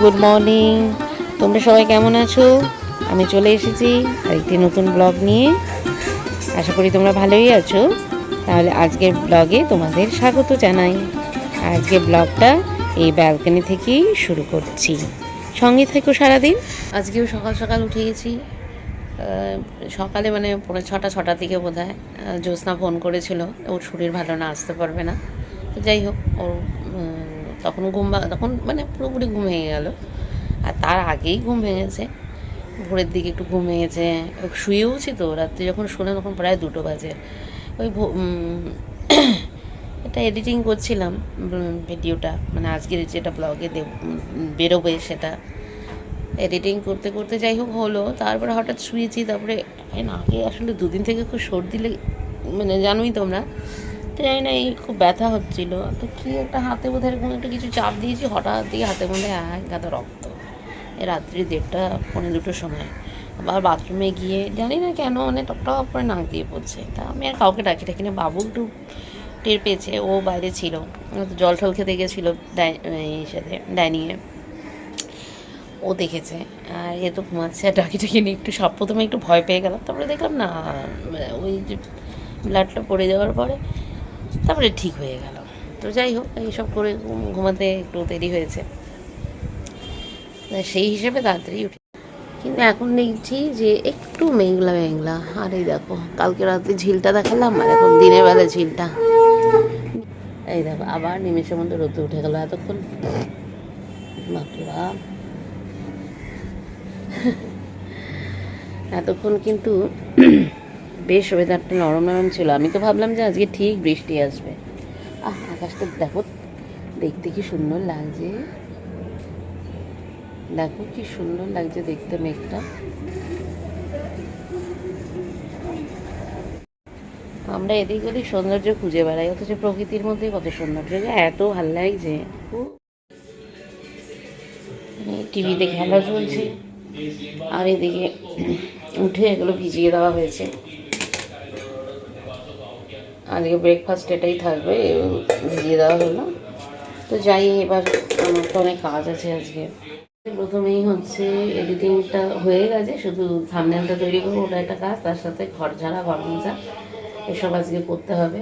Good morning. তোমরা সবাই কেমন আছো? আমি চলে এসেছি আরেকটি নতুন ব্লগ নিয়ে। আশা করি তোমরা ভালোই আছো। তাহলে আজকের ব্লগে তোমাদের স্বাগত জানাই। আজকের ব্লগটা এই ব্যালকনি থেকেই শুরু করছি। সঙ্গে থেকো সারাদিন। আজকেও সকাল সকাল উঠে গেছি। সকালে মানে 6:30 থেকে বোধ হয় জ্যোৎস্না ফোন করেছিল, ওর শরীর ভালো না, আসতে পারবে না। তো যাই হোক, ওর তখন মানে পুরোপুরি ঘুম ভেঙে গেল। আর তার আগেই ঘুম ভেঙেছে, ভোরের দিকে একটু ঘুম ভেঙেছে। শুয়েওছি তো, রাত্রে যখন শুনে তখন প্রায় 2টো বাজে। ওই এটা এডিটিং করছিলাম ভিডিওটা, মানে আজকের যেটা ব্লগে বেরোবে সেটা এডিটিং করতে করতে যাই হোক হলো। তারপরে হঠাৎ শুয়েছি। তারপরে নাকে আসলে 2 দিন থেকে খুব সর্দি মানে জানোই তোমরা তো, জানি না, এই খুব ব্যথা হচ্ছিলো। তো কী একটা হাতে বোধহয় এরকম একটা কিছু চাপ দিয়েছি, হঠাৎ দিয়ে হাতের মধ্যে এক গাদা রক্ত। রাত্রি 1:30-1:45 সময় আবার বাথরুমে গিয়ে জানি না কেন মানে টপ করে নাক দিয়ে পড়ছে। তা আমি আর কাউকে ডাকি না, বাবু একটু টের পেয়েছে, ও বাইরে ছিল, জল টল খেতে গেছিলো সাথে ডাইনিংয়ে, ও দেখেছে। আর এ তো ঘুমাচ্ছে, আর ডাকি নিয়ে একটু প্রথমে একটু ভয় পেয়ে গেলাম। তারপরে দেখলাম না, ওই যে ব্লাডটা পড়ে যাওয়ার পরে তারপরে ঠিক হয়ে গেল। তো যাই হোক, এইসব করে ঘুমাতে একটু দেরি হয়েছে, সেই হিসেবে তাড়াতাড়ি উঠে। কিন্তু এখন দেখছি যে একটু মেঘলা মেঘলা। আর এই দেখো, কালকে রাতে ঝিলটা দেখালাম, আর এখন দিনের বেলা ঝিলটা। এই দেখো আবার নিমেষের মধ্যে রোদে উঠে গেল। এতক্ষণ বাপরে বাপ, এতক্ষণ কিন্তু বেশ ওয়েদারটা নরম নরম ছিল। আমি তো ভাবলাম যে আজকে ঠিক বৃষ্টি আসবে। আকাশটা দেখো, দেখতে কি সুন্দর লাগছে। দেখো কি সুন্দর লাগছে দেখতে মেঘটা। আমরা এদিক ওদিক সৌন্দর্য খুঁজে বেড়াই, অথচ প্রকৃতির মধ্যে কত সৌন্দর্য, এত ভালো লাগছে। টিভিতে খেলা চলছে, আর এদিকে উঠে এগুলো ভিজিয়ে দেওয়া হয়েছে। আজকে ব্রেকফাস্ট এটাই থাকবে, ভিজিয়ে দেওয়া হলো। তো যাই, এবার আমার তো অনেক কাজ আছে আজকে। প্রথমেই হচ্ছে এডিটিংটা হয়ে গেছে, শুধু থাম্বনেলটা তৈরি করবো, ওটা একটা কাজ। তার সাথে ঘর ঝাড়া, ঘর মোছা, এসব আজকে করতে হবে।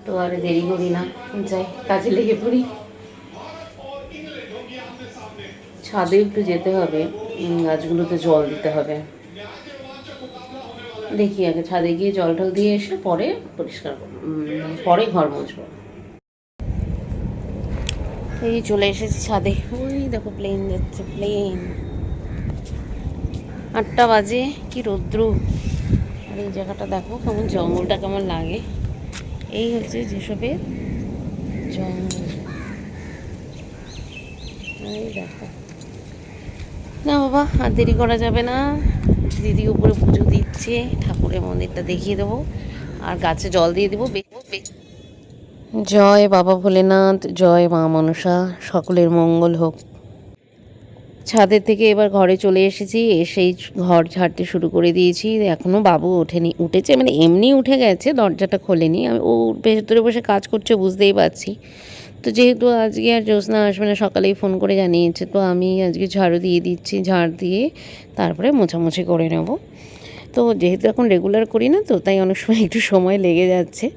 তো আর দেরি করি না, যাই কাজে লেগে পড়ি। ছাদে একটু যেতে হবে, গাছগুলোতে জল দিতে হবে। দেখি আগে ছাদে গিয়ে জল টল দিয়ে এসে পরে পরিষ্কার পরে ঘর মুছবো। এই চলে এসেছি ছাদে। ওই দেখো প্লেন যাচ্ছে, প্লেন। 8টা বাজে, কি রৌদ্র। আর এই জায়গাটা দেখো কেমন, জঙ্গলটা কেমন লাগে। এই হচ্ছে যেসবের জঙ্গল। এই দেখো না বাবা, আর দেরি করা যাবে না। দিদি উপরে পুজো দিচ্ছে, ঠাকুরের মন্দিরটা দেখিয়ে দেবো, আর গাছে জল দিয়ে দেবো। জয় বাবা ভোলেনাথ, জয় মা মনসা, সকলের মঙ্গল হোক। ছাদের থেকে এবার ঘরে চলে এসেছি, এসেই ঘর ঝাড়তে শুরু করে দিয়েছি। এখনও বাবু ওঠেনি, উঠেছে মানে এমনি উঠে গেছে, দরজাটা খোলেনি। আমি ও ভেতরে বসে কাজ করছে, বুঝতেই পারছি। তো যেহেতু আজকে আর জ্যোৎস্না আসবে না, সকালেই ফোন করে জানিয়েছে, তো আমি আজকে ঝাড়ু দিয়ে দিচ্ছি। ঝাড় দিয়ে তারপরে মোছামুছি করে নেব। তো যেহেতু এখন রেগুলার করি না, তো তাই অনেক সময় একটু সময় লেগে যাচ্ছে।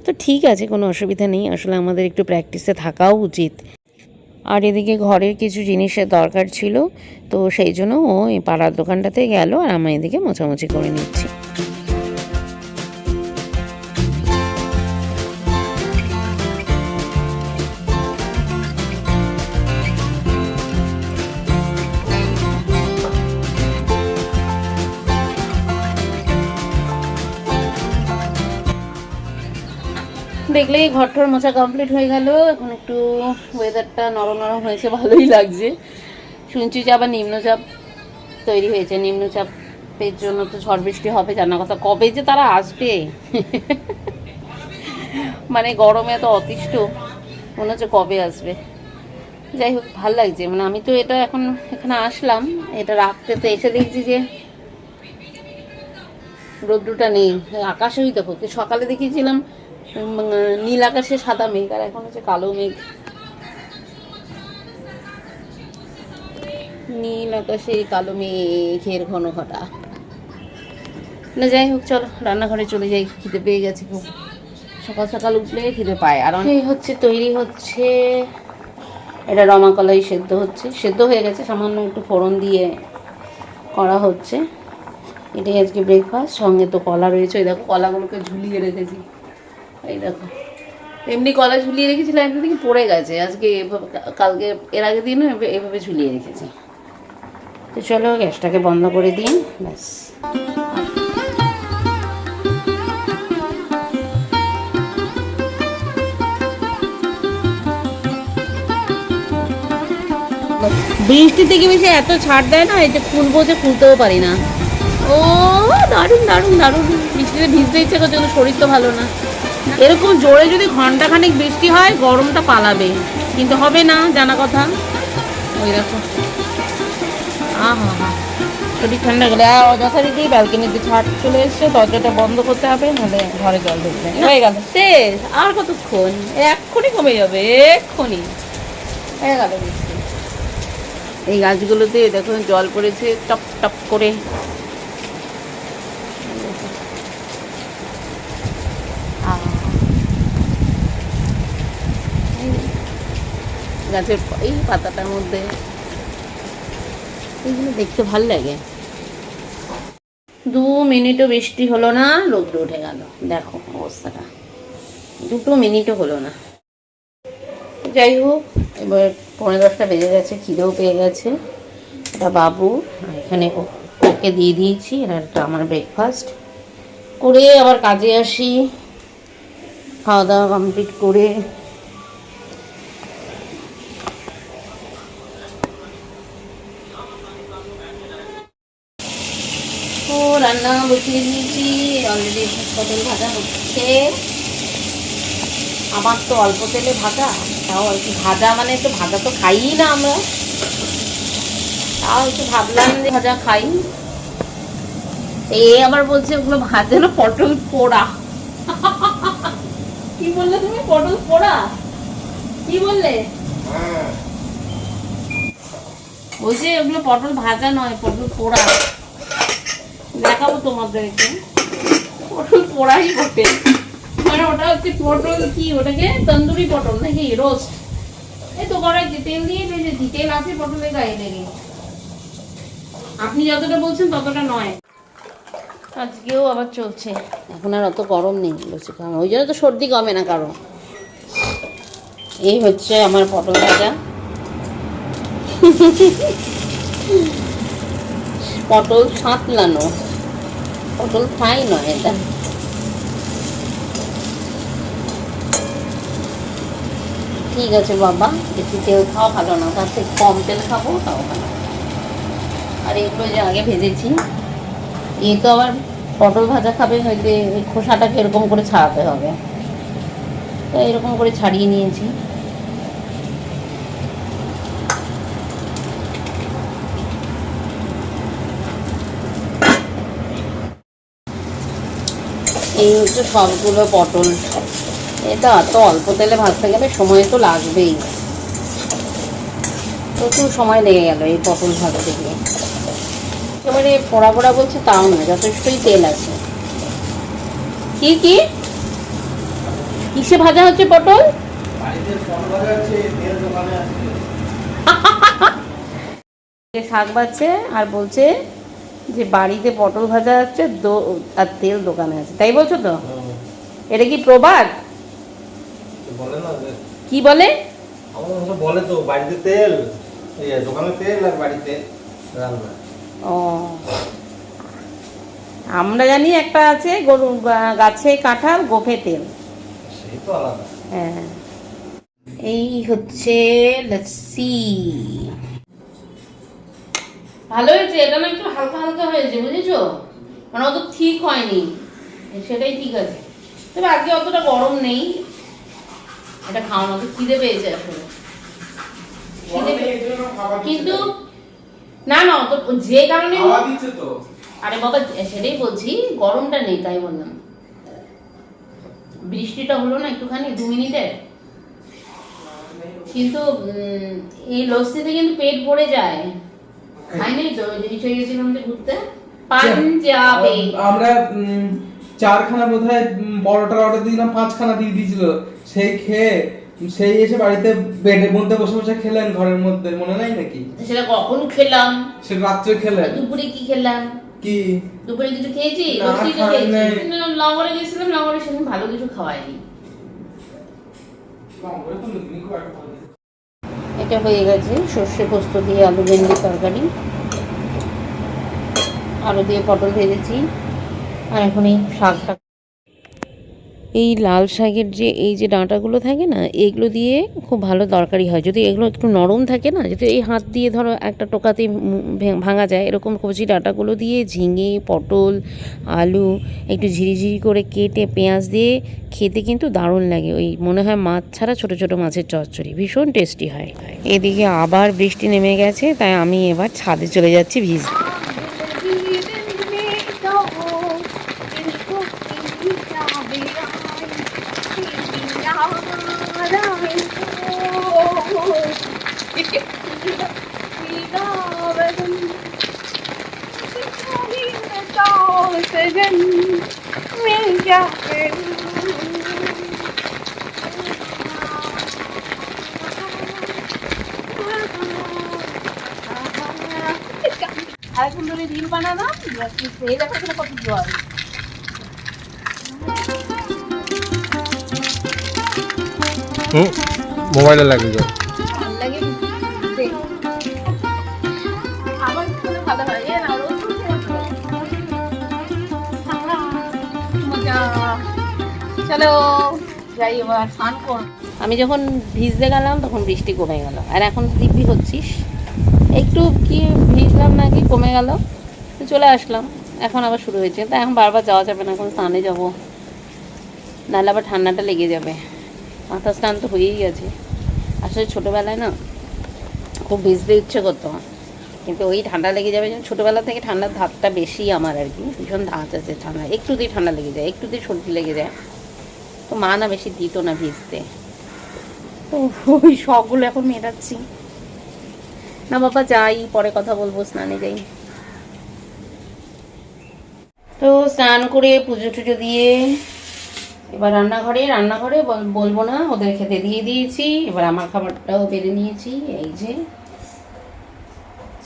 তো ঠিক আছে, কোনো অসুবিধা নেই, আসলে আমাদের একটু প্র্যাকটিসে থাকাও উচিত। আর এদিকে ঘরের কিছু জিনিসের দরকার ছিল, তো সেই জন্য ও এই পাড়ার দোকানটাতে গেল, আর আমি এদিকে মোছামুছি করে নিচ্ছি। দেখলেই ঘরঠর মোছা কমপ্লিট হয়ে গেল। এখন একটু ওয়েদারটা নরম নরম হয়েছে, ভালোই লাগছে। শুনছি যে আবার নিম্নচাপ তৈরি হয়েছে, নিম্নচাপের জন্য তো ঝড় বৃষ্টি হবে জানা কথা। কবে যে তারা আসবে মানে গরমে এত অতিষ্ঠ, মনে হচ্ছে কবে আসবে। যাই হোক, ভাল লাগছে। মানে আমি তো এটা এখন এখানে আসলাম, এটা রাখতে, তো এসে দেখছি যে রোদ্রুটা নেই। আকাশেই দেখো, সকালে দেখিয়েছিলাম নীল আকাশে সাদা মেঘ, আর এখন হচ্ছে কালো মেঘ। নীল আকাশে কালো মেঘের ঘন ঘটা। না যাই হোক, চলো রান্নাঘরে চলে যাই, খিদে পেয়ে গেছে খুব। সকাল সকাল উঠলে খিদে পায়। আর এই হচ্ছে তৈরি হচ্ছে, এটা রমা কলাই সেদ্ধ হচ্ছে, সেদ্ধ হয়ে গেছে, সামান্য একটু ফোড়ন দিয়ে করা হচ্ছে। এটাই আজকে ব্রেকফাস্ট। সঙ্গে তো কলা রয়েছে, এই দেখো কলাগুলোকে ঝুলিয়ে রেখেছি, এই দেখো। এমনি কলা ঝুলিয়ে রেখেছিলাম, একদিন থেকে পড়ে গেছে, আজকে এভাবে, কালকে এর আগের দিনও এভাবে ঝুলিয়ে রেখেছি। তো চলো গ্যাসটাকে বন্ধ করে দিই, ব্যাস। বৃষ্টি থেকে বেশি এত ছাড় দেয় না, এই যে খুলবো, যে খুলতেও পারি না। ও দারুণ দারুণ দারুণ, বৃষ্টিতে ভিজতে ইচ্ছে করছে, কিন্তু শরীর তো ভালো না। এরকম জোরে যদি ঘন্টাখানেক বৃষ্টি হয়, গরমটা পালাবে, কিন্তু হবে না, জানা কথা। ওই দেখো, আহা, শরীর ঠান্ডা গেলে আর যথারীতি ব্যালকনিতে ছাড় চলে এসছে, দরজাটা বন্ধ করতে হবে, নাহলে ঘরে জল ঢুকবে। হয়ে গেল শেষ, আর কতক্ষণ, এক্ষুনি কমে যাবে, এক্ষুনি হয়ে গেল বৃষ্টি। এই গাছগুলোতে দেখুন জল পড়েছে টপ টপ করে। গাছের এই পাতাটার মধ্যে এইগুলো দেখতে ভাল লাগে। 2 মিনিটও বৃষ্টি হলো না, রোদ্র উঠে গেল, দেখো অবস্থাটা, 2 মিনিটও হলো না। যাই হোক, এবার 9:30 বেজে গেছে, খিদেও পেয়ে গেছে। এটা বাবু, এখানে ওকে দিয়ে দিয়েছি, এটা আমার ব্রেকফাস্ট করে আবার কাজে আসি। খাওয়া দাওয়া কমপ্লিট করে তো রান্না বসিয়ে দিয়েছি, অলরেডি পটল ভাজা হচ্ছে। আমার তো অল্প তেলে ভাজা, তাও আর কি ভাজা, মানে তো ভাজা তো খাই না আমরা, তাও একটু ভাবলাম যে ভাজা খাই। এ আবার বলছে ওগুলো ভাজা না, পটল পোড়া। কি বললে তুমি? পটল পোড়া কি বললে? বলছে ওগুলো পটল ভাজা নয়, পটল পোড়া। দেখাবো তোমাদেরকে, পটল পোড়াই বটে, মানে ওটা হচ্ছে পটল, কি ওটাকে তন্দুরি পটল নাকি রোস্ট, এই তো কড়াই তেল দিয়ে ভেজেছি, তেল আছে পটলের গায়ে লেগে। আপনি যতটা বলছেন ততটা নয়। আজকেও আবার চলছে, এখন আর অত গরম নেই, বলছি কারণ ওই জন্য তো সর্দি কমে না কারো। এই হচ্ছে আমার পটল ভাজা, পটল সাঁতলানো, পটল ফ্রাই নয় এটা। ঠিক আছে বাবা, বেশি তেল খাওয়া ভালো না, তার থেকে কম তেল খাবো তাও ভালো। আর এগুলো যে আগে ভেজেছি, এই তো আবার পটল ভাজা খাবে, হয়তো এই খোসাটাকে এরকম করে ছাড়াতে হবে, তো এরকম করে ছাড়িয়ে নিয়েছি। এই হচ্ছে সবগুলো পটল। এটা তো অল্প তেলে ভাজতে গেলে সময় তো লাগবেই, প্রচুর সময় লেগে গেল এই পটল ভাজতে গিয়ে। একেবারে পোড়া পোড়া বলছে তাও না, যথেষ্টই তেল আছে। কি কি কিসে ভাজা হচ্ছে পটল? শাক বাজছে আর বলছে যে বাড়িতে পটল ভাজা হচ্ছে, আর তেল দোকানে আছে, তাই বলছো তো? এটা কি প্রবাদ? কি বলে? বলে তো বাড়িতে তেল, দোকানে তেল, আর বাড়িতে রান্না। ও, আমরা জানি একটা আছে গরু গাছে কাঁঠাল, গোফে তেল, সেই তো আলাদা। হ্যাঁ। এই হচ্ছে লস্যি, ভালো হয়েছে। এটা না একটু হালকা হালকা হয়েছে, বুঝেছো, মানে অত ঠিক হয়নি, সেটাই ঠিক আছে। তবে আজকে অতটা গরম নেই, এটা খাওয়ানো তো খিদে পেয়েছে আসলে, কিন্তু না না অত যে কারণে, আরে বাবা সেটাই বলছি, গরমটা নেই তাই বললাম। বৃষ্টিটা হলো না একটুখানি 2 মিনিটে, কিন্তু এই লস্যিতে কিন্তু পেট ভরে যায়, খাইনি তো জিনিস হয়ে গেছিলাম যে ঘুরতে পাঞ্জাবে। আমরা 4খানা বোধহয় পরোটার অর্ডার দিলাম, 5খানা দিয়ে দিয়েছিল। সেই খেয়ে সেই এসে বাড়িতে বেডের মধ্যে বসে বসে খেলেন ঘরের মধ্যে, মনে নাই নাকি? সেটা কখন খেলাম? সে রাত্রে খেলেন। দুপুরে কি খেলাম? কি দুপুরে কিছু খেয়েছি? না, লস্যি তো খাই নাই। খেয়েছি। নগরে গেছিলাম, নগরে সেদিন ভালো কিছু খাওয়াইনি। এটা হয়ে গেছে সর্ষে পোস্ত দিয়ে আলু ভেন্ডি তরকারি, আলু দিয়ে পটল ভেজেছি, আর এখন এই শাকটা। এই লাল শাকের যে এই যে ডাঁটাগুলো থাকে না, এগুলো দিয়ে খুব ভালো তরকারি হয়। যদি এগুলো একটু নরম থাকে না, যদি এই হাত দিয়ে ধরো একটা টোকাতে ভাঙা যায়, এরকম কচি ডাঁটাগুলো দিয়ে ঝিঙে, পটল, আলু একটু ঝিরিঝিরি করে কেটে পেঁয়াজ দিয়ে খেতে কিন্তু দারুণ লাগে। ওই মনে হয় মাছ ছাড়া ছোট ছোট মাছের চচ্চড়ি, ভীষণ টেস্টি হয়। এদিকে আবার বৃষ্টি নেমে গেছে, তাই আমি এবার ছাদে চলে যাচ্ছি ভিজতে। আরেকদিন ধরে রিল বানানো এই দেখো এখানে কত জল। মোবাইলে লাগবে জল। ভাল লাগে আবার ভালো হয়। এ না রোজ মজা। চলো যাই এবার স্নান কর। আমি যখন ভিজতে গেলাম তখন বৃষ্টি কমে গেল, আর এখন দিব্যি হচ্ছিস। একটু কি ভিজলাম নাকি কমে গেল, চলে আসলাম। এখন আবার শুরু হয়েছে, তাই এখন বারবার যাওয়া যাবে না, এখন স্নানে যাবো, নাহলে আবার ঠান্ডাটা লেগে যাবে। মাথা স্নান তো হয়েই গেছে। আসলে ছোটোবেলায় না খুব ভিজতে ইচ্ছে করতো, কিন্তু ওই ঠান্ডা লেগে যাবে। ছোটোবেলা থেকে ঠান্ডার ধাতটা বেশি আমার, আর কি ভীষণ ধাত আছে ঠান্ডা। একটুতেই ঠান্ডা লেগে যায়, একটুতেই সর্দি লেগে যায়, তো মা না বেশি দিত না ভিজতে। তো ওই শখগুলো এখন মেটাচ্ছি। না বাবা যাই, পরে কথা বলবো, স্নানে যাই। তো স্নান করে পুজো টুজো দিয়ে এবার রান্নাঘরে বলবো না, ওদের খেতে দিয়ে দিয়েছি। এবার আমার খাবারটাও বেড়ে নিয়েছি। এই যে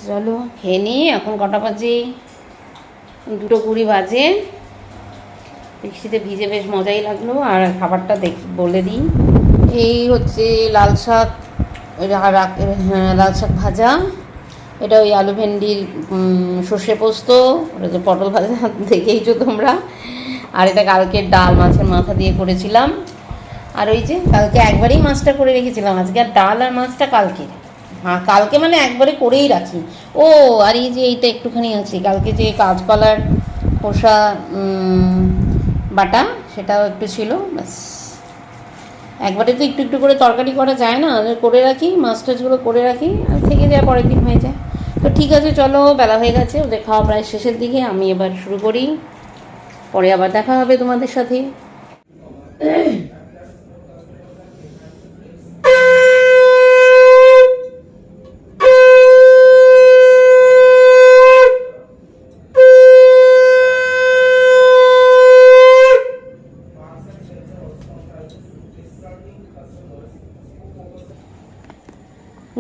চলো খেয়ে নিই। এখন কটা বাজে? 2:20 বাজে। বৃষ্টিতে ভিজে বেশ মজাই লাগলো। আর খাবারটা বলে দিই, এই হচ্ছে লাল শাক, লাল শাক ভাজা, এটা ওই আলু ভেন্ডির সর্ষে পোস্ত, ওটা যে পটল ভাজা দেখেইছো তোমরা। আর এটা কালকের ডাল, মাছের মাথা দিয়ে করেছিলাম। আর ওই যে কালকে একবারেই মাছটা করে রেখেছিলাম, আজকে আর ডাল আর মাছটা কালকে। হ্যাঁ কালকে মানে একবারে করেই রাখি। ও আর এই যে এইটা একটুখানি আছে, কালকে যে কাঁচকলার খোসা বাটা, সেটাও একটু ছিল, ব্যাস। একবারে তো একটু একটু করে তরকারি করা যায় না, করে রাখি, মাছ টাছগুলো করে রাখি, আর থেকে যায়, পরের দিন হয়ে যায়। তো ঠিক আছে চলো, বেলা হয়ে গেছে, ওদের খাওয়া প্রায় শেষের দিকে, আমি এবার শুরু করি। পরে আবার দেখা হবে তোমাদের সাথে।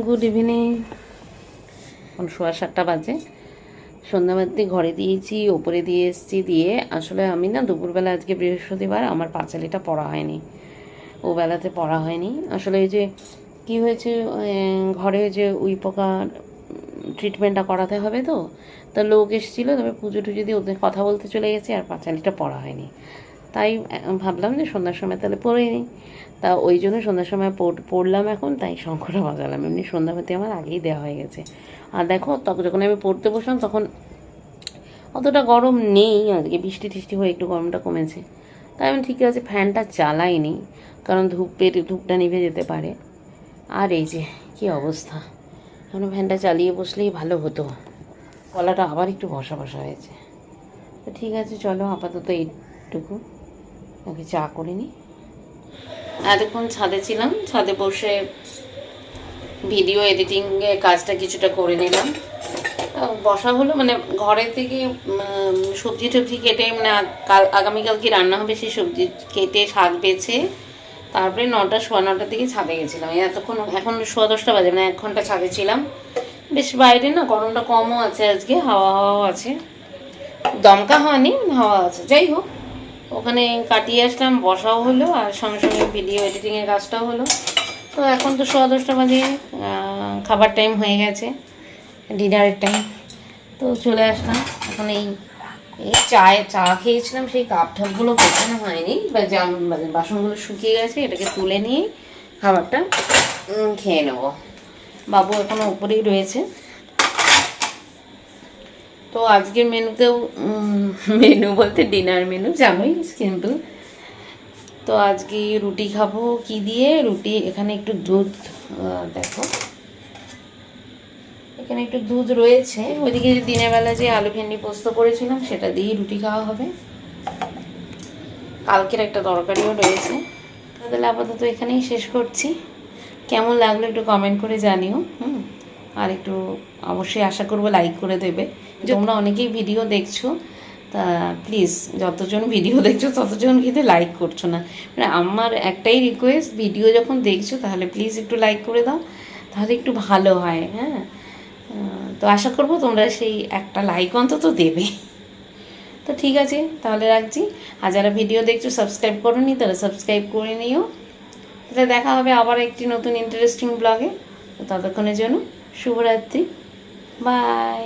Good evening. এখন 7:15 বাজে। সন্ধ্যাবাতি ঘরে দিয়েছি, ওপরে দিয়ে এসেছি। দিয়ে আসলে আমি না দুপুরবেলা, আজকে বৃহস্পতিবার, আমার পাঁচালিটা পড়া হয়নি, ও বেলাতে পড়া হয়নি। আসলে এই যে কী হয়েছে, ঘরে যে উই পোকা ট্রিটমেন্টটা করাতে হবে, তো তা লোক এসেছিলো, তবে পুজো টুজো দিয়ে ওদের কথা বলতে চলে গেছি, আর পাঁচালিটা পড়া হয়নি। তাই ভাবলাম যে সন্ধ্যার সময় তাহলে পড়ে নিই। তা ওই জন্য সন্ধ্যার সময় পড়লাম এখন, তাই শঙ্খটা বাজালাম। এমনি সন্ধ্যাবাতি আমার আগেই দেওয়া হয়ে গেছে। আর দেখো যখন আমি পড়তে বসলাম তখন অতটা গরম নেই, আজকে বৃষ্টি টিষ্টি হয়ে একটু গরমটা কমেছে। তাই আমি ঠিক আছে ফ্যানটা চালাইনি, কারণ ধূপটা নিভে যেতে পারে। আর এই যে কী অবস্থা, এখন ফ্যানটা চালিয়ে বসলেই ভালো হতো। গলাটা আবার একটু বসা বসা হয়েছে। তো ঠিক আছে চলো, আপাতত এইটুকু, ওকে চা করে নিই। এতক্ষণ ছাদে ছিলাম, ছাদে বসে ভিডিও এডিটিংয়ের কাজটা কিছুটা করে নিলাম। বসা হলো, মানে ঘরের থেকে সবজি টবজি কেটে, মানে আগামীকাল কি রান্না হবে সেই সবজি কেটে শাক বেছে তারপরে 9টা সোয়া 9টার দিকে ছাদে গেছিলাম। এতক্ষণ এখন সোয়া 10টা বাজে, মানে 1 ঘন্টা ছাদে ছিলাম। বেশ বাইরে না গরমটা কমও আছে আজকে, হাওয়াও আছে, দমকা হয়নি, হাওয়া আছে। যাই হোক, ওখানে কাটিয়ে আসলাম, বসাও হলো আর সঙ্গে সঙ্গে ভিডিও এডিটিংয়ের কাজটাও হলো। তো এখন তো সোয়া 10টা বাজে, খাবার টাইম হয়ে গেছে, ডিনারের টাইম। তো চলে আসলাম এখন। এই চা খেয়েছিলাম, সেই কাপ ঠাপগুলো গোছানো হয়নি, বা বাসনগুলো শুকিয়ে গেছে, এটাকে তুলে নিয়ে খাবারটা খেয়ে নেব। বাবু এখনো উপরেই রয়েছে। তো আজকের মেনুতেও মেনু বলতে ডিনার মেনু জানোই, কিন্তু তো আজকে রুটি খাবো কি দিয়ে, রুটি এখানে একটু দুধ, দেখো এখানে একটু দুধ রয়েছে, ওইদিকে দিনের বেলা যে আলু ভেন্ডি পোস্ত করেছিলাম সেটা দিয়েই রুটি খাওয়া হবে। কালকের একটা তরকারিও রয়েছে। তাহলে আপাতত এখানেই শেষ করছি। কেমন লাগলো একটু কমেন্ট করে জানিও। আর একটু অবশ্যই আশা করবো লাইক করে দেবে। তোমরা অনেকেই ভিডিও দেখছো, তা প্লিজ যতজন ভিডিও দেখছো ততজন কিন্তু লাইক করছো না। মানে আমার একটাই রিকোয়েস্ট, ভিডিও যখন দেখছো তাহলে প্লিজ একটু লাইক করে দাও, তাহলে একটু ভালো হয়। হ্যাঁ, তো আশা করবো তোমরা সেই একটা লাইক অন্তত দেবে। তো ঠিক আছে, তাহলে রাখছি। আর যারা ভিডিও দেখছো সাবস্ক্রাইব করোনি তারা সাবস্ক্রাইব করে নিও। তাহলে দেখা হবে আবার একটি নতুন ইন্টারেস্টিং ব্লগে। তো ততক্ষণের জন্য শুভরাত্রি, বাই।